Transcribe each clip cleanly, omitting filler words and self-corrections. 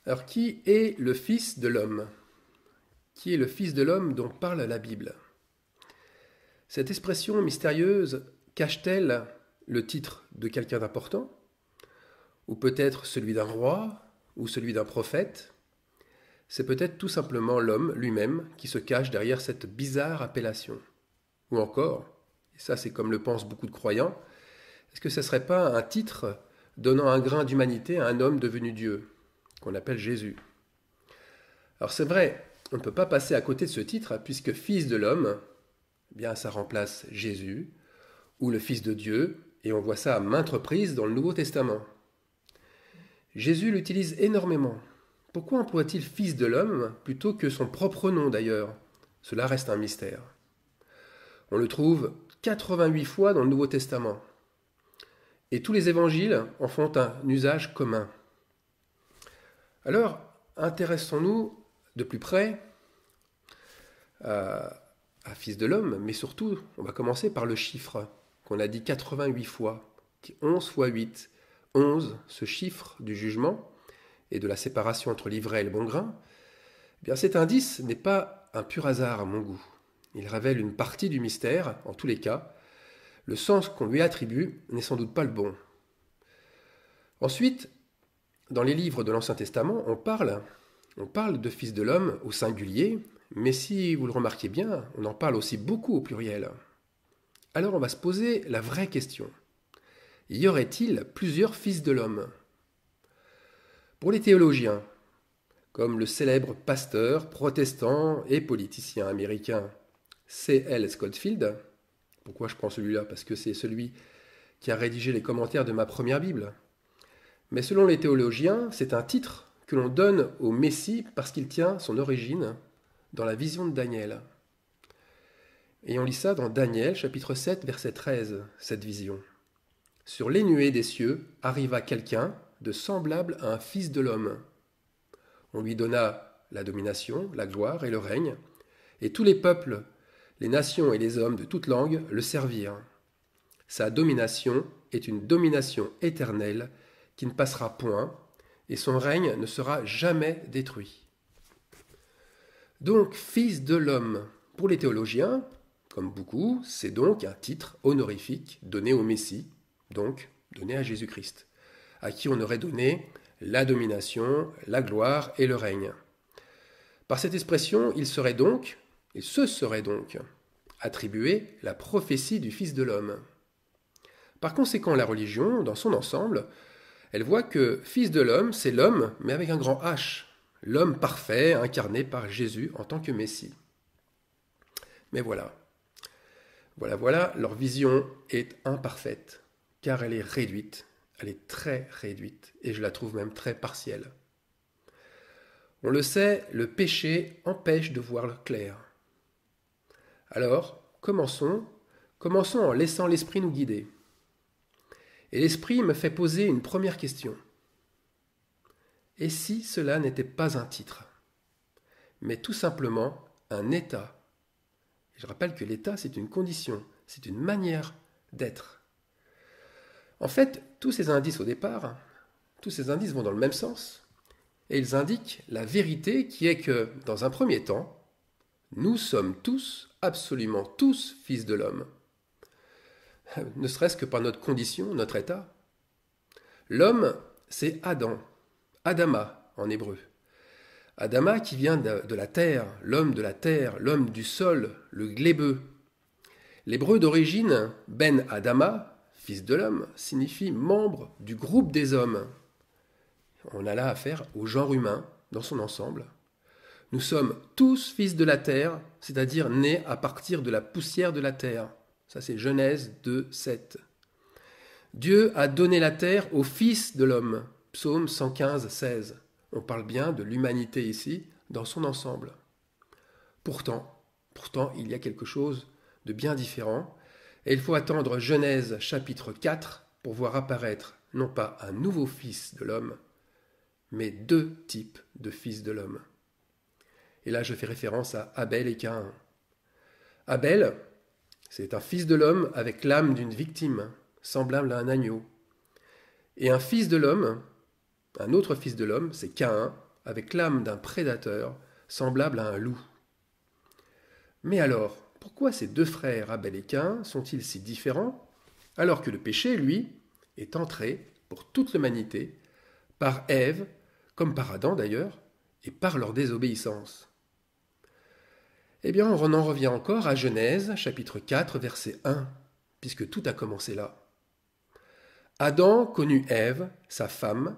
Alors, qui est le Fils de l'homme? Qui est le Fils de l'homme dont parle la Bible? Cette expression mystérieuse cache-t-elle le titre de quelqu'un d'important? Ou peut-être celui d'un roi? Ou celui d'un prophète? C'est peut-être tout simplement l'homme lui-même qui se cache derrière cette bizarre appellation. Ou encore, et ça c'est comme le pensent beaucoup de croyants, est-ce que ce ne serait pas un titre donnant un grain d'humanité à un homme devenu Dieu, qu'on appelle Jésus? Alors c'est vrai, on ne peut pas passer à côté de ce titre, puisque Fils de l'homme, eh bien ça remplace Jésus, ou le Fils de Dieu, et on voit ça à maintes reprises dans le Nouveau Testament. Jésus l'utilise énormément. Pourquoi emploie-t-il Fils de l'homme plutôt que son propre nom d'ailleurs? Cela reste un mystère. On le trouve 88 fois dans le Nouveau Testament. Et tous les évangiles en font un usage commun. Alors, intéressons-nous de plus près à Fils de l'homme, mais surtout, on va commencer par le chiffre qu'on a dit 88 fois, 11 fois 8. 11, ce chiffre du jugement et de la séparation entre l'ivraie et le bon grain, eh bien cet indice n'est pas un pur hasard à mon goût. Il révèle une partie du mystère, en tous les cas. Le sens qu'on lui attribue n'est sans doute pas le bon. Ensuite, dans les livres de l'Ancien Testament, on parle de Fils de l'homme au singulier, mais si vous le remarquez bien, on en parle aussi beaucoup au pluriel. Alors on va se poser la vraie question. Y aurait-il plusieurs fils de l'homme? Pour les théologiens, comme le célèbre pasteur protestant et politicien américain C.L. Scofield, pourquoi je prends celui-là? Parce que c'est celui qui a rédigé les commentaires de ma première Bible. Mais selon les théologiens, c'est un titre que l'on donne au Messie parce qu'il tient son origine dans la vision de Daniel. Et on lit ça dans Daniel, chapitre 7, verset 13, cette vision. Sur les nuées des cieux arriva quelqu'un de semblable à un fils de l'homme. On lui donna la domination, la gloire et le règne, et tous les peuples, les nations et les hommes de toute langue le servirent. Sa domination est une domination éternelle qui ne passera point, et son règne ne sera jamais détruit. Donc, fils de l'homme, pour les théologiens, comme beaucoup, c'est donc un titre honorifique donné au Messie, donc donné à Jésus-Christ, à qui on aurait donné la domination, la gloire et le règne. Par cette expression, il se serait donc, attribué la prophétie du Fils de l'homme. Par conséquent, la religion, dans son ensemble, elle voit que Fils de l'homme, c'est l'homme, mais avec un grand H, l'homme parfait incarné par Jésus en tant que Messie. Mais voilà, leur vision est imparfaite, car elle est réduite, elle est très réduite, et je la trouve même très partielle. On le sait, le péché empêche de voir le clair. Alors, commençons en laissant l'Esprit nous guider. Et l'Esprit me fait poser une première question. Et si cela n'était pas un titre, mais tout simplement un état? Je rappelle que l'état, c'est une condition, c'est une manière d'être. En fait, tous ces indices au départ, tous ces indices vont dans le même sens, et ils indiquent la vérité qui est que, dans un premier temps, nous sommes tous, absolument tous, fils de l'homme. Ne serait-ce que par notre condition, notre état. L'homme, c'est Adam, Adama en hébreu. Adama qui vient de la terre, l'homme du sol, le glébeux. L'hébreu d'origine, Ben Adama, fils de l'homme, signifie membre du groupe des hommes. On a là affaire au genre humain dans son ensemble. Nous sommes tous fils de la terre, c'est-à-dire nés à partir de la poussière de la terre. Ça c'est Genèse 2, 7. Dieu a donné la terre au Fils de l'homme. Psaume 115, 16. On parle bien de l'humanité ici, dans son ensemble. Pourtant, il y a quelque chose de bien différent, et il faut attendre Genèse chapitre 4 pour voir apparaître non pas un nouveau Fils de l'homme, mais deux types de Fils de l'homme. Et là, je fais référence à Abel et Caïn. Abel, c'est un fils de l'homme avec l'âme d'une victime, semblable à un agneau. Et un fils de l'homme, un autre fils de l'homme, c'est Caïn, avec l'âme d'un prédateur, semblable à un loup. Mais alors, pourquoi ces deux frères, Abel et Caïn, sont-ils si différents, alors que le péché, lui, est entré pour toute l'humanité, par Ève, comme par Adam d'ailleurs, et par leur désobéissance? Eh bien, on en revient encore à Genèse, chapitre 4, verset 1, puisque tout a commencé là. Adam connut Ève, sa femme,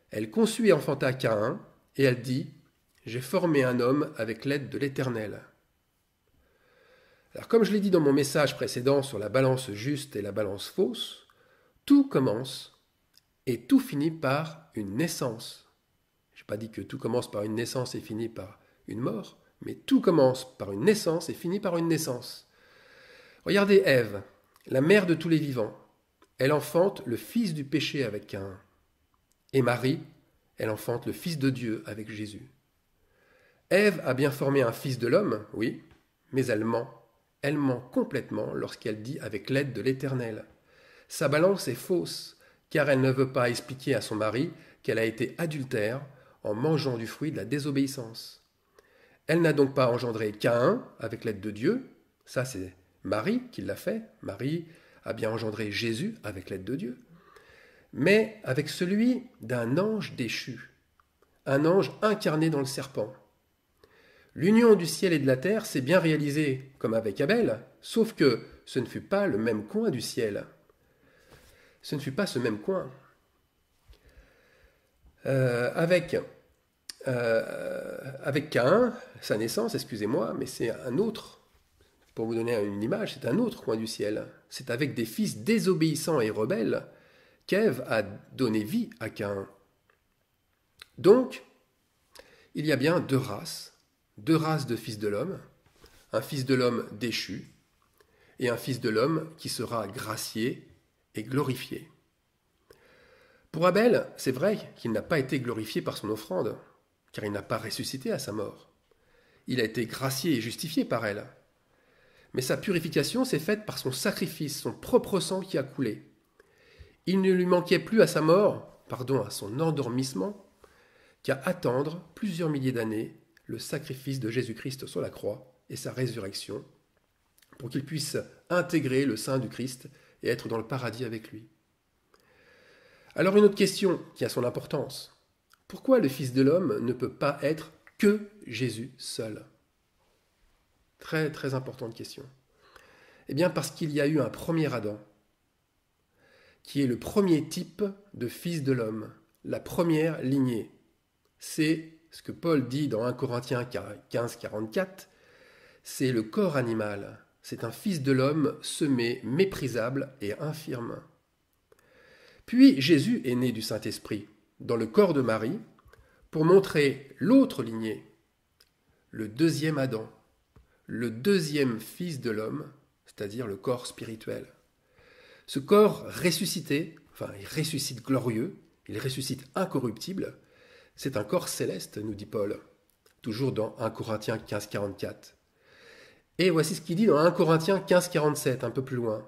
elle conçut et enfanta Caïn, et elle dit « J'ai formé un homme avec l'aide de l'Éternel ». Alors comme je l'ai dit dans mon message précédent sur la balance juste et la balance fausse, tout commence et tout finit par une naissance. Je n'ai pas dit que tout commence par une naissance et finit par une mort, mais tout commence par une naissance et finit par une naissance. Regardez Ève, la mère de tous les vivants. Elle enfante le fils du péché avec Caïn. Et Marie, elle enfante le fils de Dieu avec Jésus. Ève a bien formé un fils de l'homme, oui, mais elle ment. Elle ment complètement lorsqu'elle dit avec l'aide de l'Éternel. Sa balance est fausse, car elle ne veut pas expliquer à son mari qu'elle a été adultère en mangeant du fruit de la désobéissance. Elle n'a donc pas engendré Caïn avec l'aide de Dieu, ça c'est Marie qui l'a fait, Marie a bien engendré Jésus avec l'aide de Dieu, mais avec celui d'un ange déchu, un ange incarné dans le serpent. L'union du ciel et de la terre s'est bien réalisée comme avec Abel, sauf que ce ne fut pas le même coin du ciel. Ce ne fut pas ce même coin. Avec Caïn, sa naissance, excusez-moi, mais c'est un autre, pour vous donner une image, c'est un autre coin du ciel. C'est avec des fils désobéissants et rebelles qu'Ève a donné vie à Caïn. Donc, il y a bien deux races de fils de l'homme, un fils de l'homme déchu et un fils de l'homme qui sera gracié et glorifié. Pour Abel, c'est vrai qu'il n'a pas été glorifié par son offrande, car il n'a pas ressuscité à sa mort. Il a été gracié et justifié par elle. Mais sa purification s'est faite par son sacrifice, son propre sang qui a coulé. Il ne lui manquait plus à sa mort, à son endormissement, qu'à attendre plusieurs milliers d'années le sacrifice de Jésus-Christ sur la croix et sa résurrection, pour qu'il puisse intégrer le sein du Christ et être dans le paradis avec lui. Alors une autre question qui a son importance. Pourquoi le Fils de l'homme ne peut pas être que Jésus seul? Très très importante question. Eh bien parce qu'il y a eu un premier Adam, qui est le premier type de Fils de l'homme, la première lignée. C'est ce que Paul dit dans 1 Corinthiens 15, 44, c'est le corps animal, c'est un fils de l'homme semé, méprisable et infirme. Puis Jésus est né du Saint-Esprit, dans le corps de Marie, pour montrer l'autre lignée, le deuxième Adam, le deuxième fils de l'homme, c'est-à-dire le corps spirituel. Ce corps ressuscité, il ressuscite glorieux, il ressuscite incorruptible, c'est un corps céleste, nous dit Paul, toujours dans 1 Corinthiens 15, 44. Et voici ce qu'il dit dans 1 Corinthiens 15, 47, un peu plus loin.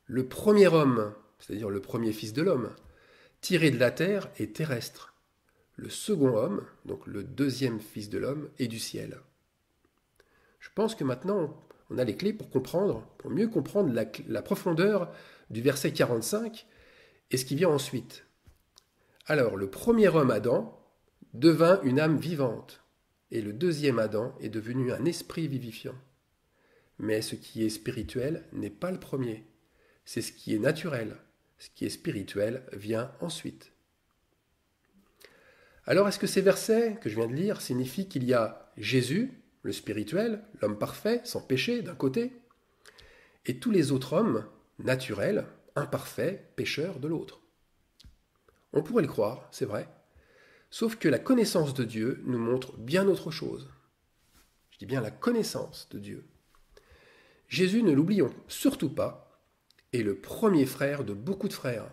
Le premier homme, c'est-à-dire le premier fils de l'homme, tiré de la terre est terrestre. Le second homme, donc le deuxième fils de l'homme, est du ciel. Je pense que maintenant, on a les clés pour mieux comprendre la profondeur du verset 45 et ce qui vient ensuite. Alors, le premier homme, Adam, devint une âme vivante, et le deuxième Adam est devenu un esprit vivifiant. Mais ce qui est spirituel n'est pas le premier, c'est ce qui est naturel. Ce qui est spirituel vient ensuite. Alors, est-ce que ces versets que je viens de lire signifient qu'il y a Jésus, le spirituel, l'homme parfait, sans péché, d'un côté, et tous les autres hommes, naturels, imparfaits, pécheurs, de l'autre? On pourrait le croire, c'est vrai, sauf que la connaissance de Dieu nous montre bien autre chose. Je dis bien la connaissance de Dieu. Jésus, ne l'oublions surtout pas, est le premier frère de beaucoup de frères.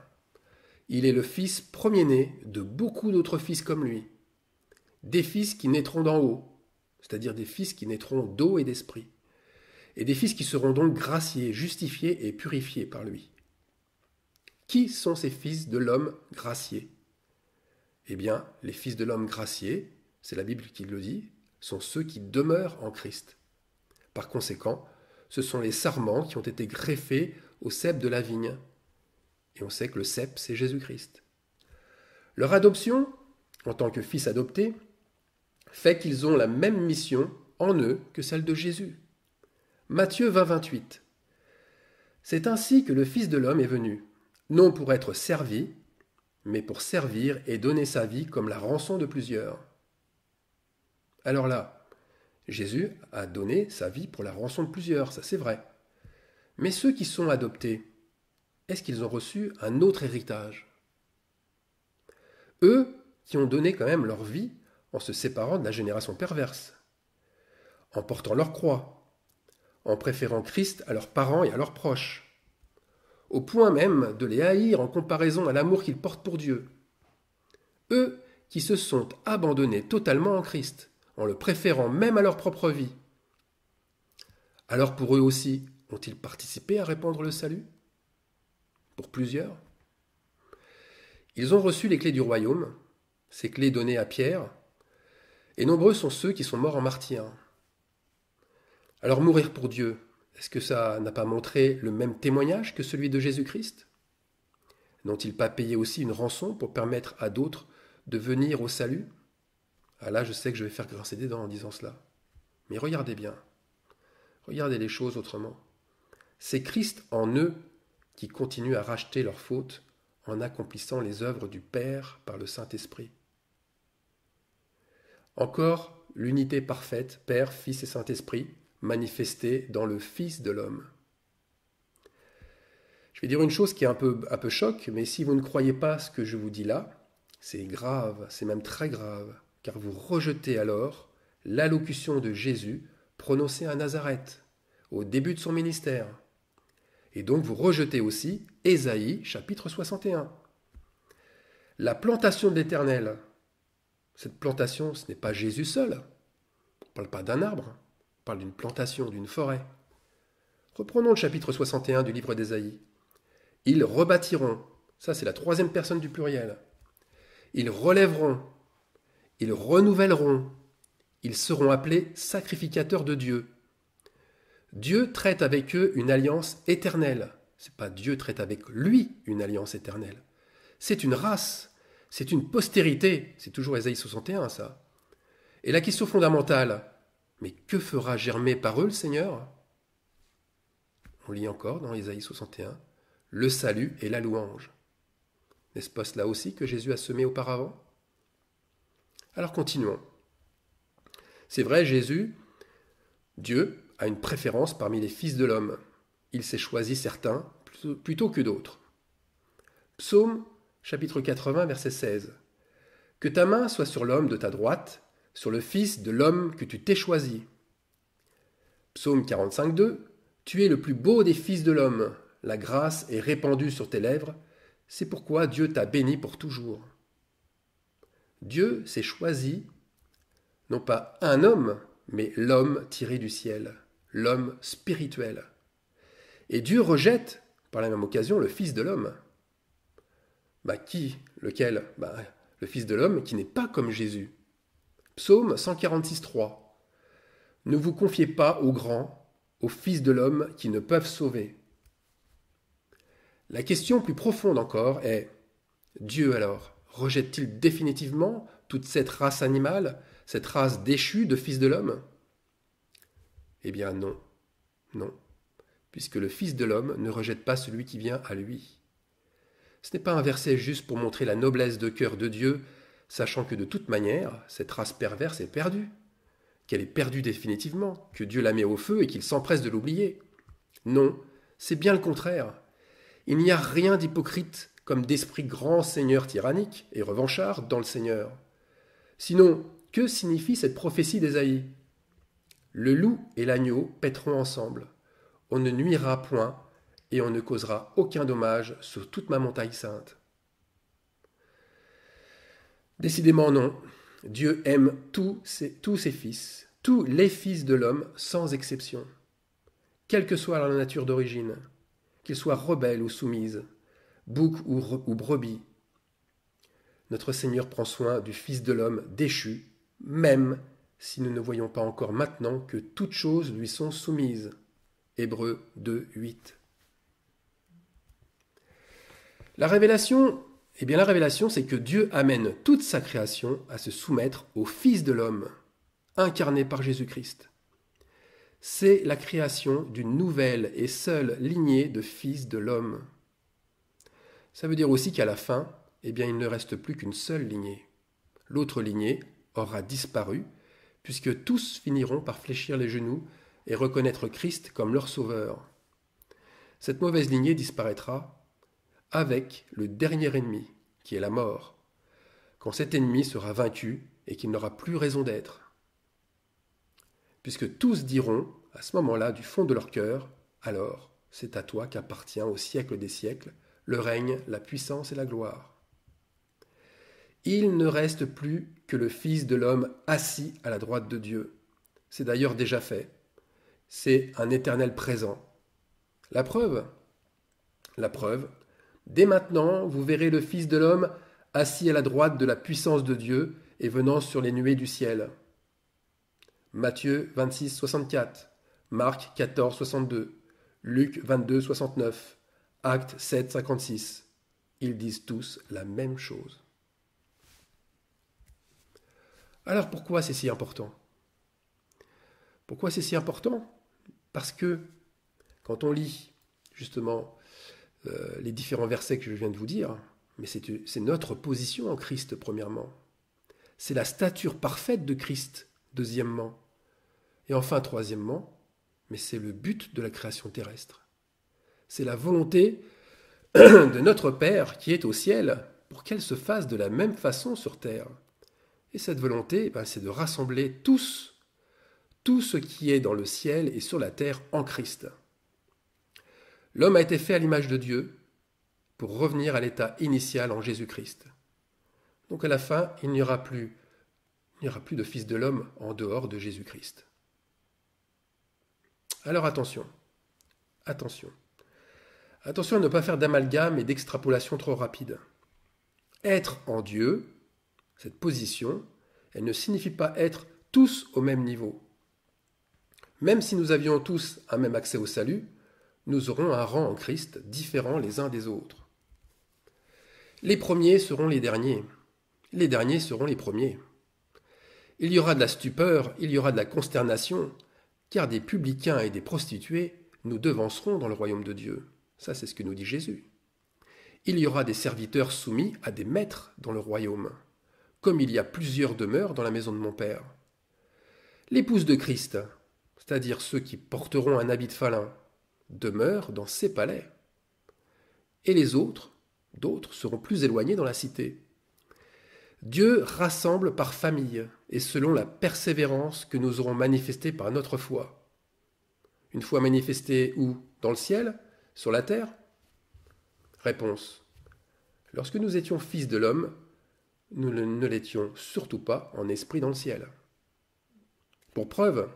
Il est le fils premier-né de beaucoup d'autres fils comme lui. Des fils qui naîtront d'en haut, c'est-à-dire des fils qui naîtront d'eau et d'esprit. Et des fils qui seront donc graciés, justifiés et purifiés par lui. Qui sont ces fils de l'homme gracié? Eh bien, les fils de l'homme gracié, c'est la Bible qui le dit, sont ceux qui demeurent en Christ. Par conséquent, ce sont les sarments qui ont été greffés au cep de la vigne. Et on sait que le cep, c'est Jésus-Christ. Leur adoption, en tant que fils adoptés, fait qu'ils ont la même mission en eux que celle de Jésus. Matthieu 20, 28. C'est ainsi que le Fils de l'homme est venu, non pour être servi, mais pour servir et donner sa vie comme la rançon de plusieurs. Alors là, Jésus a donné sa vie pour la rançon de plusieurs, ça c'est vrai. Mais ceux qui sont adoptés, est-ce qu'ils ont reçu un autre héritage? Eux qui ont donné quand même leur vie en se séparant de la génération perverse, en portant leur croix, en préférant Christ à leurs parents et à leurs proches, au point même de les haïr en comparaison à l'amour qu'ils portent pour Dieu. Eux qui se sont abandonnés totalement en Christ, en le préférant même à leur propre vie. Alors pour eux aussi, ont-ils participé à répandre le salut? Pour plusieurs. Ils ont reçu les clés du royaume, ces clés données à Pierre, et nombreux sont ceux qui sont morts en martyrs. Alors mourir pour Dieu, est-ce que ça n'a pas montré le même témoignage que celui de Jésus-Christ? N'ont-ils pas payé aussi une rançon pour permettre à d'autres de venir au salut? Ah là, je sais que je vais faire grincer des dents en disant cela. Mais regardez bien. Regardez les choses autrement. C'est Christ en eux qui continue à racheter leurs fautes en accomplissant les œuvres du Père par le Saint-Esprit. Encore l'unité parfaite, Père, Fils et Saint-Esprit, manifestée dans le Fils de l'homme. Je vais dire une chose qui est un peu choc, mais si vous ne croyez pas ce que je vous dis là, c'est grave, c'est même très grave, car vous rejetez alors l'allocution de Jésus prononcée à Nazareth, au début de son ministère. Et donc vous rejetez aussi Ésaïe, chapitre 61. La plantation de l'Éternel. Cette plantation, ce n'est pas Jésus seul. On ne parle pas d'un arbre, on parle d'une plantation, d'une forêt. Reprenons le chapitre 61 du livre d'Ésaïe. Ils rebâtiront, ça c'est la troisième personne du pluriel. Ils relèveront, ils renouvelleront, ils seront appelés sacrificateurs de Dieu. Dieu traite avec eux une alliance éternelle. Ce n'est pas Dieu traite avec lui une alliance éternelle. C'est une race, c'est une postérité. C'est toujours Ésaïe 61, ça. Et la question fondamentale, mais que fera germer par eux le Seigneur? On lit encore dans Ésaïe 61, le salut et la louange. N'est-ce pas cela aussi que Jésus a semé auparavant? Alors continuons. C'est vrai, Jésus, Dieu, a une préférence parmi les fils de l'homme. Il s'est choisi certains plutôt que d'autres. Psaume, chapitre 80, verset 16. Que ta main soit sur l'homme de ta droite, sur le fils de l'homme que tu t'es choisi. Psaume 45, 2. Tu es le plus beau des fils de l'homme. La grâce est répandue sur tes lèvres. C'est pourquoi Dieu t'a béni pour toujours. Dieu s'est choisi, non pas un homme, mais l'homme tiré du ciel, l'homme spirituel. Et Dieu rejette, par la même occasion, le Fils de l'homme. Qui? Lequel? Le Fils de l'homme qui n'est pas comme Jésus. Psaume 146, 3. Ne vous confiez pas aux grands, aux fils de l'homme qui ne peuvent sauver. La question plus profonde encore est, Dieu alors, rejette-t-il définitivement toute cette race animale, cette race déchue de fils de l'homme? Eh bien non, non, puisque le Fils de l'homme ne rejette pas celui qui vient à lui. Ce n'est pas un verset juste pour montrer la noblesse de cœur de Dieu, sachant que de toute manière, cette race perverse est perdue, qu'elle est perdue définitivement, que Dieu la met au feu et qu'il s'empresse de l'oublier. Non, c'est bien le contraire. Il n'y a rien d'hypocrite comme d'esprit grand seigneur tyrannique et revanchard dans le Seigneur. Sinon, que signifie cette prophétie d'Ésaïe? Le loup et l'agneau paîtront ensemble. On ne nuira point et on ne causera aucun dommage sur toute ma montagne sainte. Décidément non. Dieu aime tous ses fils, tous les fils de l'homme sans exception. Quelle que soit leur nature d'origine, qu'ils soient rebelles ou soumises, boucs ou brebis. Notre Seigneur prend soin du Fils de l'homme déchu même si nous ne voyons pas encore maintenant que toutes choses lui sont soumises. Hébreux 2, 8. La révélation, c'est que Dieu amène toute sa création à se soumettre au Fils de l'homme, incarné par Jésus-Christ. C'est la création d'une nouvelle et seule lignée de fils de l'homme. Ça veut dire aussi qu'à la fin, il ne reste plus qu'une seule lignée. L'autre lignée aura disparu, puisque tous finiront par fléchir les genoux et reconnaître Christ comme leur sauveur. Cette mauvaise lignée disparaîtra avec le dernier ennemi, qui est la mort, quand cet ennemi sera vaincu et qu'il n'aura plus raison d'être. Puisque tous diront, à ce moment-là, du fond de leur cœur, alors c'est à toi qu'appartient au siècle des siècles le règne, la puissance et la gloire. Il ne reste plus que le Fils de l'homme assis à la droite de Dieu. C'est d'ailleurs déjà fait. C'est un éternel présent. La preuve, dès maintenant, vous verrez le Fils de l'homme assis à la droite de la puissance de Dieu et venant sur les nuées du ciel. Matthieu 26, 64, Marc 14, 62, Luc 22, 69, Actes 7, 56. Ils disent tous la même chose. Alors pourquoi c'est si important ? Pourquoi c'est si important ? Parce que quand on lit justement les différents versets que je viens de vous dire, mais c'est notre position en Christ premièrement. C'est la stature parfaite de Christ, deuxièmement. Et enfin, troisièmement, mais c'est le but de la création terrestre. C'est la volonté de notre Père qui est au ciel pour qu'elle se fasse de la même façon sur terre. Et cette volonté, c'est de rassembler tout ce qui est dans le ciel et sur la terre en Christ. L'homme a été fait à l'image de Dieu pour revenir à l'état initial en Jésus-Christ. Donc à la fin, il n'y aura plus de Fils de l'homme en dehors de Jésus-Christ. Alors attention à ne pas faire d'amalgame et d'extrapolation trop rapide. Être en Dieu, cette position, elle ne signifie pas être tous au même niveau. Même si nous avions tous un même accès au salut, nous aurons un rang en Christ différent les uns des autres. Les premiers seront les derniers seront les premiers. Il y aura de la stupeur, il y aura de la consternation, car des publicains et des prostituées nous devanceront dans le royaume de Dieu. Ça, c'est ce que nous dit Jésus. Il y aura des serviteurs soumis à des maîtres dans le royaume, comme il y a plusieurs demeures dans la maison de mon Père. L'épouse de Christ, c'est-à-dire ceux qui porteront un habit de falin, demeurent dans ses palais. Et d'autres seront plus éloignés dans la cité. Dieu rassemble par famille et selon la persévérance que nous aurons manifestée par notre foi. Une foi manifestée où ? Dans le ciel ? Sur la terre ? Réponse. Lorsque nous étions fils de l'homme, nous ne l'étions surtout pas en esprit dans le ciel. Pour preuve,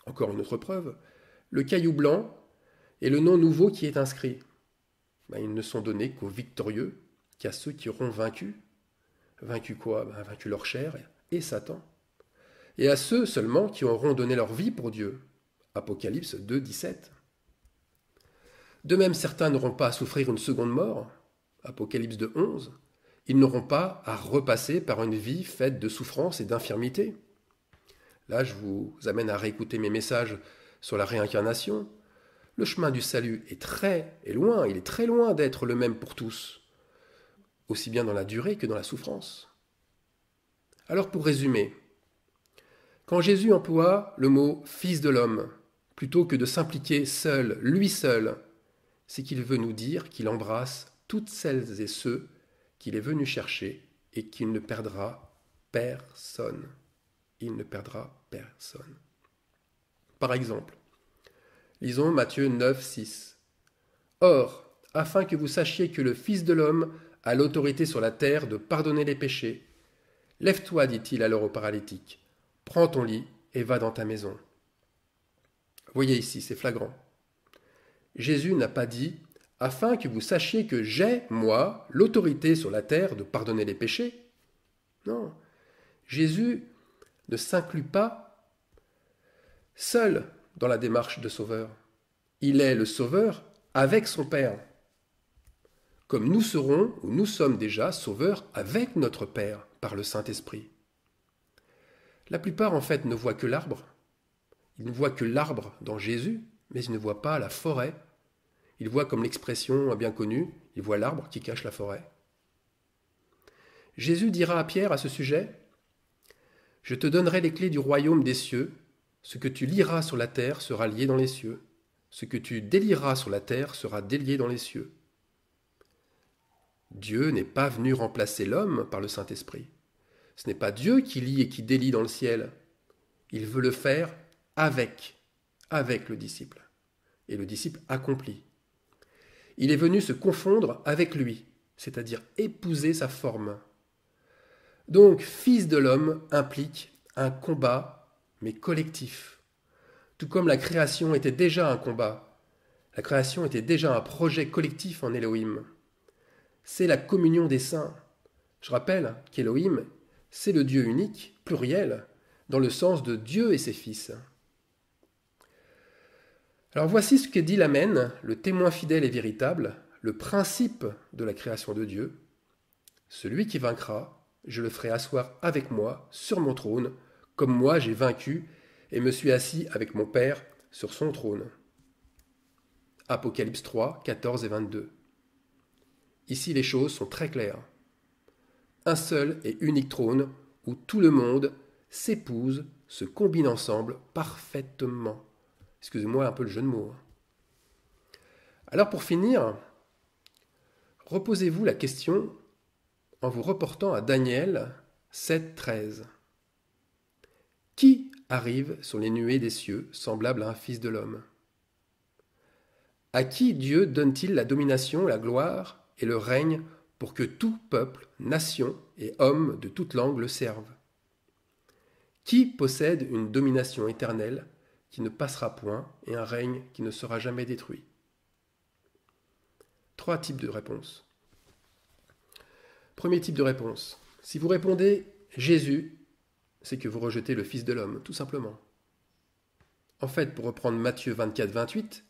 encore une autre preuve, le caillou blanc et le nom nouveau qui est inscrit. Ils ne sont donnés qu'aux victorieux, qu'à ceux qui auront vaincu. Vaincu quoi ? Vaincu leur chair et Satan. Et à ceux seulement qui auront donné leur vie pour Dieu. Apocalypse 2, 17. De même, certains n'auront pas à souffrir une seconde mort. Apocalypse 2, 11. Ils n'auront pas à repasser par une vie faite de souffrance et d'infirmité. Là, je vous amène à réécouter mes messages sur la réincarnation. Le chemin du salut il est très loin d'être le même pour tous, aussi bien dans la durée que dans la souffrance. Alors pour résumer, quand Jésus emploie le mot « fils de l'homme », plutôt que de s'impliquer seul, lui seul, c'est qu'il veut nous dire qu'il embrasse toutes celles et ceux qu'il est venu chercher et qu'il ne perdra personne. Il ne perdra personne. Par exemple, lisons Matthieu 9, 6. Or, afin que vous sachiez que le Fils de l'homme a l'autorité sur la terre de pardonner les péchés, lève-toi, dit-il alors au paralytique, prends ton lit et va dans ta maison. Voyez ici, c'est flagrant. Jésus n'a pas dit « afin que vous sachiez que j'ai, moi, l'autorité sur la terre de pardonner les péchés ». Non, Jésus ne s'inclut pas seul dans la démarche de sauveur. Il est le sauveur avec son Père. Comme nous serons, ou nous sommes déjà sauveurs avec notre Père par le Saint-Esprit. La plupart, en fait, ne voient que l'arbre. Ils ne voient que l'arbre dans Jésus, mais ils ne voient pas la forêt. Ils voient, comme l'expression bien connue, ils voient l'arbre qui cache la forêt. Jésus dira à Pierre à ce sujet, « Je te donnerai les clés du royaume des cieux. Ce que tu lieras sur la terre sera lié dans les cieux. Ce que tu délieras sur la terre sera délié dans les cieux. » Dieu n'est pas venu remplacer l'homme par le Saint-Esprit. Ce n'est pas Dieu qui lie et qui délie dans le ciel. Il veut le faire avec le disciple. Et le disciple accomplit. Il est venu se confondre avec lui, c'est-à-dire épouser sa forme. Donc, fils de l'homme implique un combat, mais collectif. Tout comme la création était déjà un combat, la création était déjà un projet collectif en Elohim. C'est la communion des saints. Je rappelle qu'Elohim, c'est le Dieu unique, pluriel, dans le sens de Dieu et ses fils. Alors voici ce que dit l'Amen, le témoin fidèle et véritable, le principe de la création de Dieu. Celui qui vaincra, je le ferai asseoir avec moi sur mon trône, comme moi j'ai vaincu et me suis assis avec mon Père sur son trône. Apocalypse 3, 14 et 22. Ici les choses sont très claires. Un seul et unique trône où tout le monde s'épouse, se combine ensemble parfaitement. Excusez-moi un peu le jeu de mots. Alors pour finir, reposez-vous la question en vous reportant à Daniel 7, 13. Qui arrive sur les nuées des cieux, semblable à un fils de l'homme? À qui Dieu donne-t-il la domination, la gloire et le règne pour que tout peuple, nation et homme de toute langue le servent? Qui possède une domination éternelle qui ne passera point et un règne qui ne sera jamais détruit? 3 types de réponses. Premier type de réponse. Si vous répondez Jésus, c'est que vous rejetez le Fils de l'homme, tout simplement. En fait, pour reprendre Matthieu 24, 28,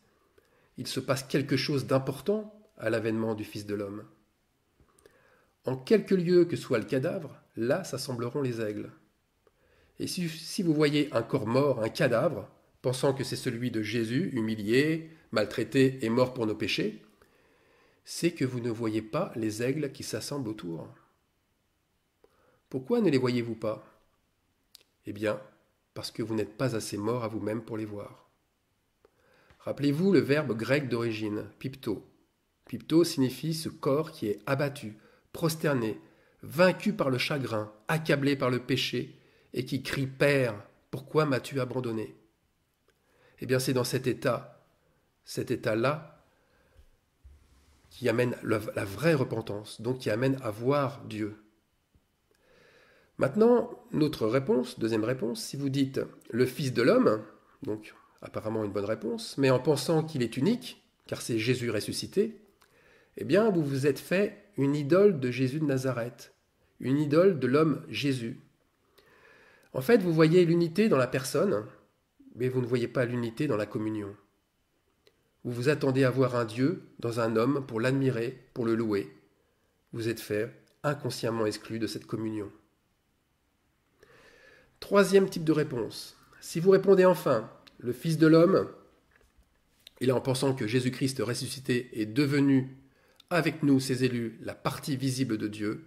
il se passe quelque chose d'important à l'avènement du Fils de l'homme. En quelque lieu que soit le cadavre, là s'assembleront les aigles. Et si vous voyez un corps mort, un cadavre, pensant que c'est celui de Jésus, humilié, maltraité et mort pour nos péchés, c'est que vous ne voyez pas les aigles qui s'assemblent autour. Pourquoi ne les voyez-vous pas? Eh bien, parce que vous n'êtes pas assez mort à vous-même pour les voir. Rappelez-vous le verbe grec d'origine, pipto. Pipto signifie ce corps qui est abattu, prosterné, vaincu par le chagrin, accablé par le péché, et qui crie « Père, pourquoi m'as-tu abandonné ?» Eh bien, c'est dans cet état-là, qui amène la vraie repentance, donc qui amène à voir Dieu. Maintenant, notre réponse, deuxième réponse, si vous dites le Fils de l'homme, donc apparemment une bonne réponse, mais en pensant qu'il est unique, car c'est Jésus ressuscité, eh bien vous vous êtes fait une idole de Jésus de Nazareth, une idole de l'homme Jésus. En fait, vous voyez l'unité dans la personne, mais vous ne voyez pas l'unité dans la communion. Vous vous attendez à voir un Dieu dans un homme pour l'admirer, pour le louer. Vous êtes fait inconsciemment exclu de cette communion. Troisième type de réponse. Si vous répondez enfin, le Fils de l'homme, et là en pensant que Jésus-Christ ressuscité est devenu, avec nous, ses élus, la partie visible de Dieu,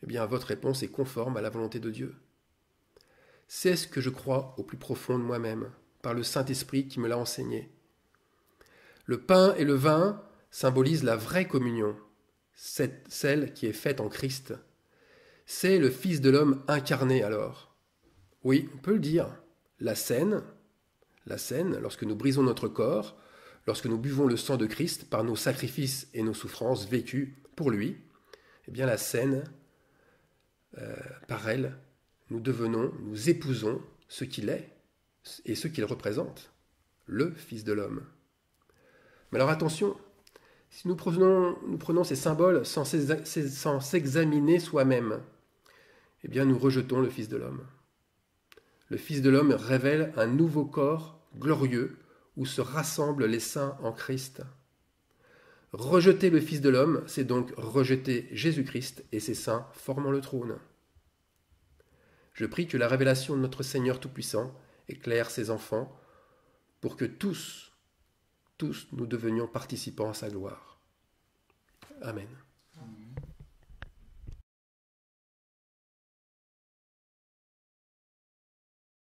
eh bien votre réponse est conforme à la volonté de Dieu. C'est ce que je crois au plus profond de moi-même, par le Saint-Esprit qui me l'a enseigné. Le pain et le vin symbolisent la vraie communion, celle qui est faite en Christ. C'est le Fils de l'homme incarné alors. Oui, on peut le dire. La scène, lorsque nous brisons notre corps, lorsque nous buvons le sang de Christ par nos sacrifices et nos souffrances vécues pour lui, eh bien la scène, par elle, nous épousons ce qu'il est et ce qu'il représente, le Fils de l'homme. Mais alors attention, si nous prenons ces symboles sans s'examiner soi-même, eh bien nous rejetons le Fils de l'homme. le Fils de l'homme révèle un nouveau corps glorieux où se rassemblent les saints en Christ. Rejeter le Fils de l'homme, c'est donc rejeter Jésus-Christ et ses saints formant le trône. Je prie que la révélation de notre Seigneur Tout-Puissant éclaire ses enfants pour que tous nous devenions participants à sa gloire. Amen.